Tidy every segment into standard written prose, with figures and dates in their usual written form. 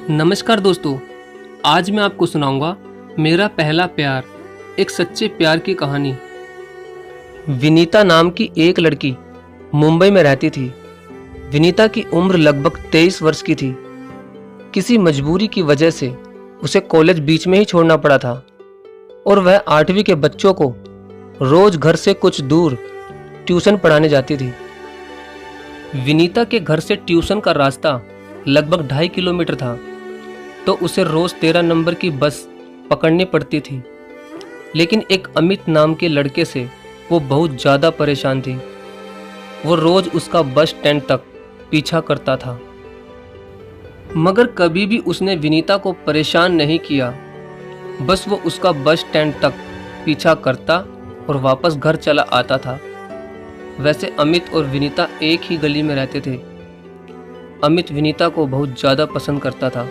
नमस्कार दोस्तों। आज मैं आपको सुनाऊंगा मेरा पहला प्यार, एक सच्चे प्यार की कहानी। विनीता नाम की एक लड़की मुंबई में रहती थी। विनीता की उम्र लगभग 23 वर्ष की थी। किसी मजबूरी की वजह से उसे कॉलेज बीच में ही छोड़ना पड़ा था और वह 8वीं के बच्चों को रोज घर से कुछ दूर ट्यूशन पढ़ाने जाती थी। विनीता के घर से ट्यूशन का रास्ता लगभग 2.5 किलोमीटर था, तो उसे रोज 13 नंबर की बस पकड़नी पड़ती थी। लेकिन एक अमित नाम के लड़के से वो बहुत ज़्यादा परेशान थी। वो रोज उसका बस स्टैंड तक पीछा करता था, मगर कभी भी उसने विनीता को परेशान नहीं किया। बस वो उसका बस स्टैंड तक पीछा करता और वापस घर चला आता था। वैसे अमित और विनीता एक ही गली में रहते थे। अमित विनीता को बहुत ज़्यादा पसंद करता था,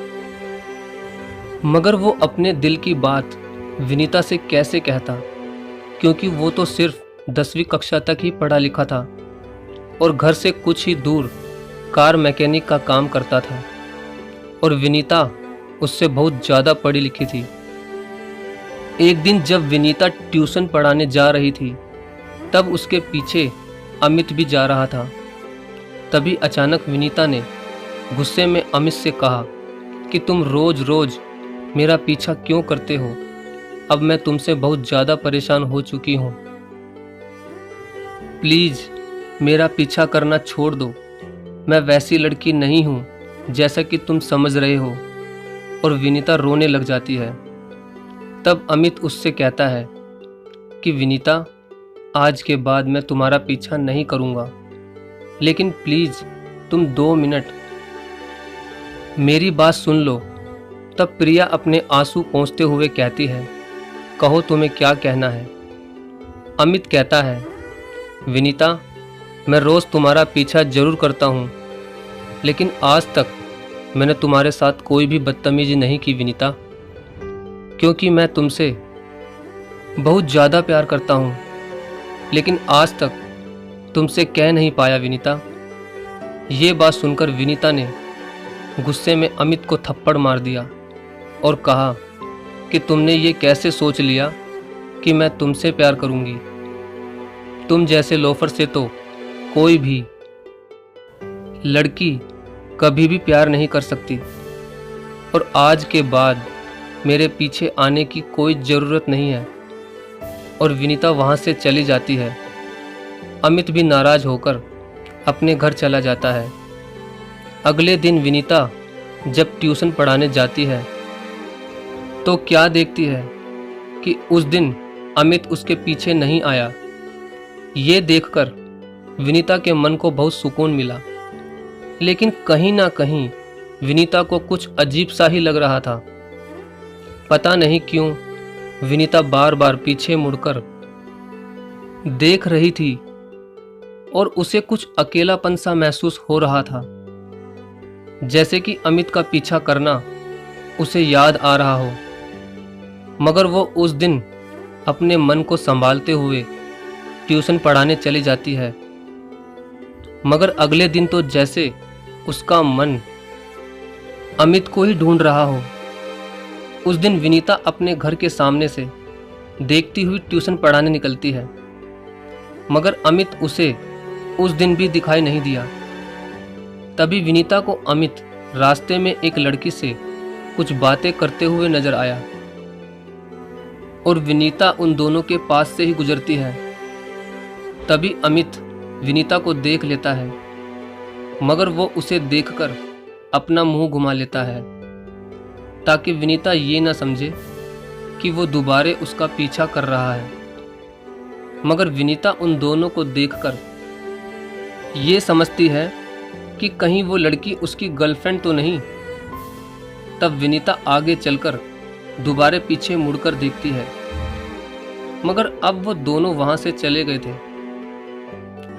मगर वो अपने दिल की बात विनीता से कैसे कहता, क्योंकि वो तो सिर्फ 10वीं कक्षा तक ही पढ़ा लिखा था और घर से कुछ ही दूर कार मैकेनिक का काम करता था, और विनीता उससे बहुत ज़्यादा पढ़ी लिखी थी। एक दिन जब विनीता ट्यूशन पढ़ाने जा रही थी, तब उसके पीछे अमित भी जा रहा था। तभी अचानक विनीता ने गुस्से में अमित से कहा कि तुम रोज रोज मेरा पीछा क्यों करते हो? अब मैं तुमसे बहुत ज़्यादा परेशान हो चुकी हूँ। प्लीज़ मेरा पीछा करना छोड़ दो। मैं वैसी लड़की नहीं हूँ जैसा कि तुम समझ रहे हो। और विनीता रोने लग जाती है। तब अमित उससे कहता है कि विनीता, आज के बाद मैं तुम्हारा पीछा नहीं करूँगा, लेकिन प्लीज़ तुम 2 मिनट मेरी बात सुन लो। तब प्रिया अपने आंसू पोंछते हुए कहती है, कहो तुम्हें क्या कहना है? अमित कहता है, विनीता, मैं रोज़ तुम्हारा पीछा जरूर करता हूँ, लेकिन आज तक मैंने तुम्हारे साथ कोई भी बदतमीजी नहीं की विनीता, क्योंकि मैं तुमसे बहुत ज़्यादा प्यार करता हूँ, लेकिन आज तक तुमसे कह नहीं पाया विनीता। ये बात सुनकर विनीता ने गुस्से में अमित को थप्पड़ मार दिया और कहा कि तुमने ये कैसे सोच लिया कि मैं तुमसे प्यार करूंगी? तुम जैसे लोफर से तो कोई भी लड़की कभी भी प्यार नहीं कर सकती, और आज के बाद मेरे पीछे आने की कोई ज़रूरत नहीं है। और विनीता वहाँ से चली जाती है। अमित भी नाराज़ होकर अपने घर चला जाता है। अगले दिन विनीता जब ट्यूशन पढ़ाने जाती है तो क्या देखती है कि उस दिन अमित उसके पीछे नहीं आया। ये देखकर विनीता के मन को बहुत सुकून मिला, लेकिन कहीं ना कहीं विनीता को कुछ अजीब सा ही लग रहा था। पता नहीं क्यों विनीता बार बार पीछे मुड़कर देख रही थी और उसे कुछ अकेलापन सा महसूस हो रहा था, जैसे कि अमित का पीछा करना उसे याद आ रहा हो। मगर वो उस दिन अपने मन को संभालते हुए ट्यूशन पढ़ाने चली जाती है। मगर अगले दिन तो जैसे उसका मन अमित को ही ढूंढ रहा हो। उस दिन विनीता अपने घर के सामने से देखती हुई ट्यूशन पढ़ाने निकलती है, मगर अमित उसे उस दिन भी दिखाई नहीं दिया। तभी विनीता को अमित रास्ते में एक लड़की से कुछ बातें करते हुए नजर आया, और विनीता उन दोनों के पास से ही गुजरती है। तभी अमित विनीता को देख लेता है, मगर वो उसे देखकर अपना मुंह घुमा लेता है, ताकि विनीता ये ना समझे कि वो दोबारा उसका पीछा कर रहा है। मगर विनीता उन दोनों को देखकर ये समझती है कि कहीं वो लड़की उसकी गर्लफ्रेंड तो नहीं। तब विनीता आगे चलकर दोबारा पीछे मुड़कर देखती है, मगर अब वो दोनों वहां से चले गए थे।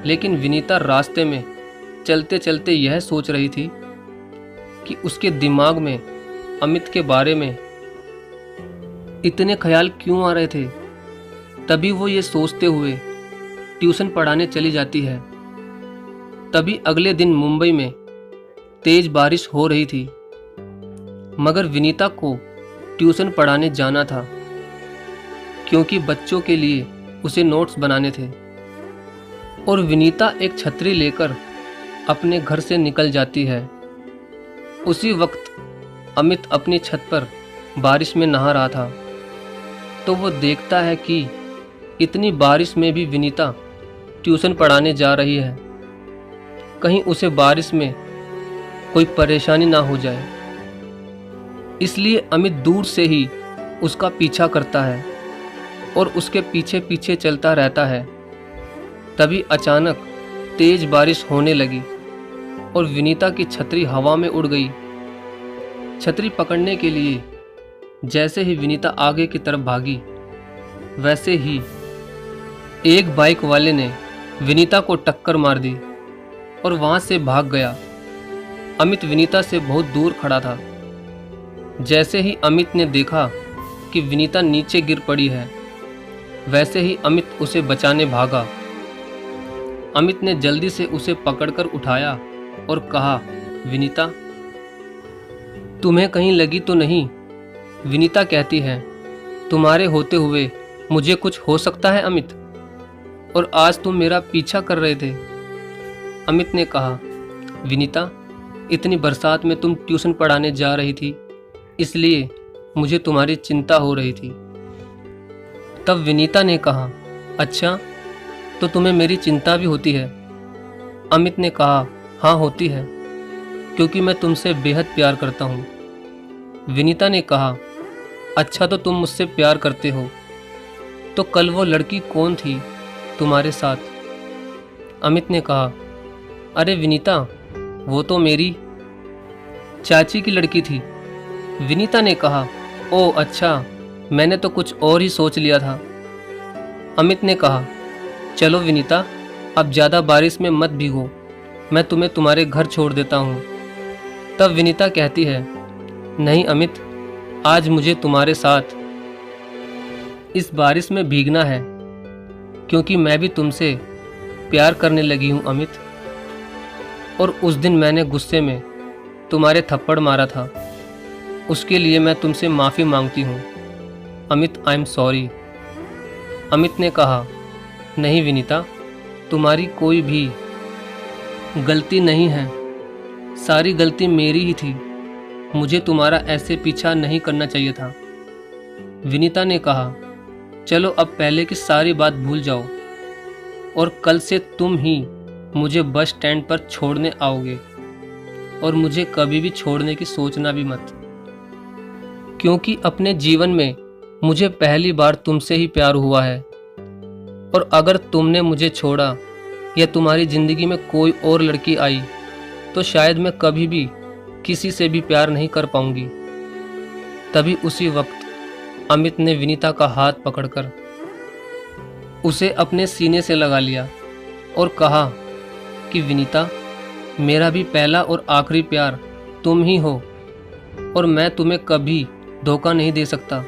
लेकिन विनीता रास्ते में चलते चलते यह सोच रही थी कि उसके दिमाग में अमित के बारे में इतने ख्याल क्यों आ रहे थे। तभी वो ये सोचते हुए ट्यूशन पढ़ाने चली जाती है। तभी अगले दिन मुंबई में तेज बारिश हो रही थी। मगर विनीता को ट्यूशन पढ़ाने जाना था, क्योंकि बच्चों के लिए उसे नोट्स बनाने थे। और विनीता एक छतरी लेकर अपने घर से निकल जाती है। उसी वक्त अमित अपनी छत पर बारिश में नहा रहा था, तो वो देखता है कि इतनी बारिश में भी विनीता ट्यूशन पढ़ाने जा रही है। कहीं उसे बारिश में कोई परेशानी ना हो जाए, इसलिए अमित दूर से ही उसका पीछा करता है और उसके पीछे पीछे चलता रहता है। तभी अचानक तेज बारिश होने लगी और विनीता की छतरी हवा में उड़ गई। छतरी पकड़ने के लिए जैसे ही विनीता आगे की तरफ भागी, वैसे ही एक बाइक वाले ने विनीता को टक्कर मार दी और वहां से भाग गया। अमित विनीता से बहुत दूर खड़ा था। जैसे ही अमित ने देखा कि विनीता नीचे गिर पड़ी है, वैसे ही अमित उसे बचाने भागा। अमित ने जल्दी से उसे पकड़कर उठाया और कहा, विनीता, तुम्हें कहीं लगी तो नहीं? विनीता कहती है, तुम्हारे होते हुए मुझे कुछ हो सकता है अमित? और आज तुम मेरा पीछा कर रहे थे। अमित ने कहा, विनीता, इतनी बरसात में तुम ट्यूशन पढ़ाने जा रही थी, इसलिए मुझे तुम्हारी चिंता हो रही थी। तब विनीता ने कहा, अच्छा, तो तुम्हें मेरी चिंता भी होती है? अमित ने कहा, हाँ होती है, क्योंकि मैं तुमसे बेहद प्यार करता हूँ। विनीता ने कहा, अच्छा, तो तुम मुझसे प्यार करते हो, तो कल वो लड़की कौन थी तुम्हारे साथ? अमित ने कहा, अरे विनीता, वो तो मेरी चाची की लड़की थी। विनीता ने कहा, ओह अच्छा, मैंने तो कुछ और ही सोच लिया था। अमित ने कहा, चलो विनीता, अब ज़्यादा बारिश में मत भीगो, मैं तुम्हें तुम्हारे घर छोड़ देता हूँ। तब विनीता कहती है, नहीं अमित, आज मुझे तुम्हारे साथ इस बारिश में भीगना है, क्योंकि मैं भी तुमसे प्यार करने लगी हूँ अमित। और उस दिन मैंने गुस्से में तुम्हारे थप्पड़ मारा था, उसके लिए मैं तुमसे माफ़ी मांगती हूँ Amit, I am sorry. Amit ने कहा, नहीं विनीता, तुम्हारी कोई भी गलती नहीं है, सारी गलती मेरी ही थी, मुझे तुम्हारा ऐसे पीछा नहीं करना चाहिए था। विनीता ने कहा, चलो अब पहले की सारी बात भूल जाओ और कल से तुम ही मुझे बस स्टैंड पर छोड़ने आओगे और मुझे कभी भी छोड़ने की सोचना भी मत, क्योंकि अपने जीवन में मुझे पहली बार तुमसे ही प्यार हुआ है। और अगर तुमने मुझे छोड़ा या तुम्हारी ज़िंदगी में कोई और लड़की आई, तो शायद मैं कभी भी किसी से भी प्यार नहीं कर पाऊंगी। तभी उसी वक्त अमित ने विनीता का हाथ पकड़कर उसे अपने सीने से लगा लिया और कहा कि विनीता, मेरा भी पहला और आखिरी प्यार तुम ही हो और मैं तुम्हें कभी धोखा नहीं दे सकता।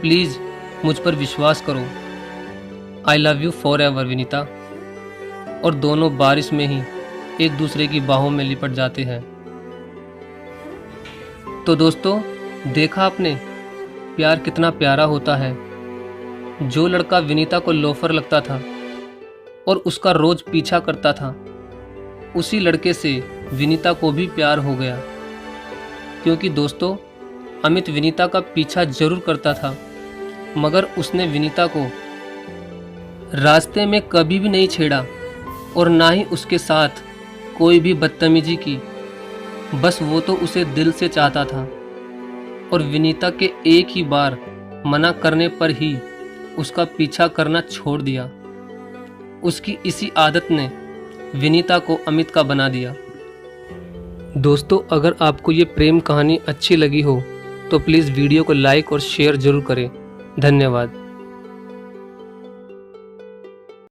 प्लीज़ मुझ पर विश्वास करो। I love you for ever Vinita. और दोनों बारिश में ही एक दूसरे की बाहों में लिपट जाते हैं। तो दोस्तों, देखा आपने, प्यार कितना प्यारा होता है। जो लड़का विनीता को लोफर लगता था और उसका रोज पीछा करता था, उसी लड़के से विनीता को भी प्यार हो गया। क्योंकि दोस्तों, अमित विनीता का पीछा जरूर करता था, मगर उसने विनीता को रास्ते में कभी भी नहीं छेड़ा और ना ही उसके साथ कोई भी बदतमीजी की। बस वो तो उसे दिल से चाहता था और विनीता के एक ही बार मना करने पर ही उसका पीछा करना छोड़ दिया। उसकी इसी आदत ने विनीता को अमित का बना दिया। दोस्तों, अगर आपको ये प्रेम कहानी अच्छी लगी हो तो प्लीज़ वीडियो को लाइक और शेयर ज़रूर करें। धन्यवाद।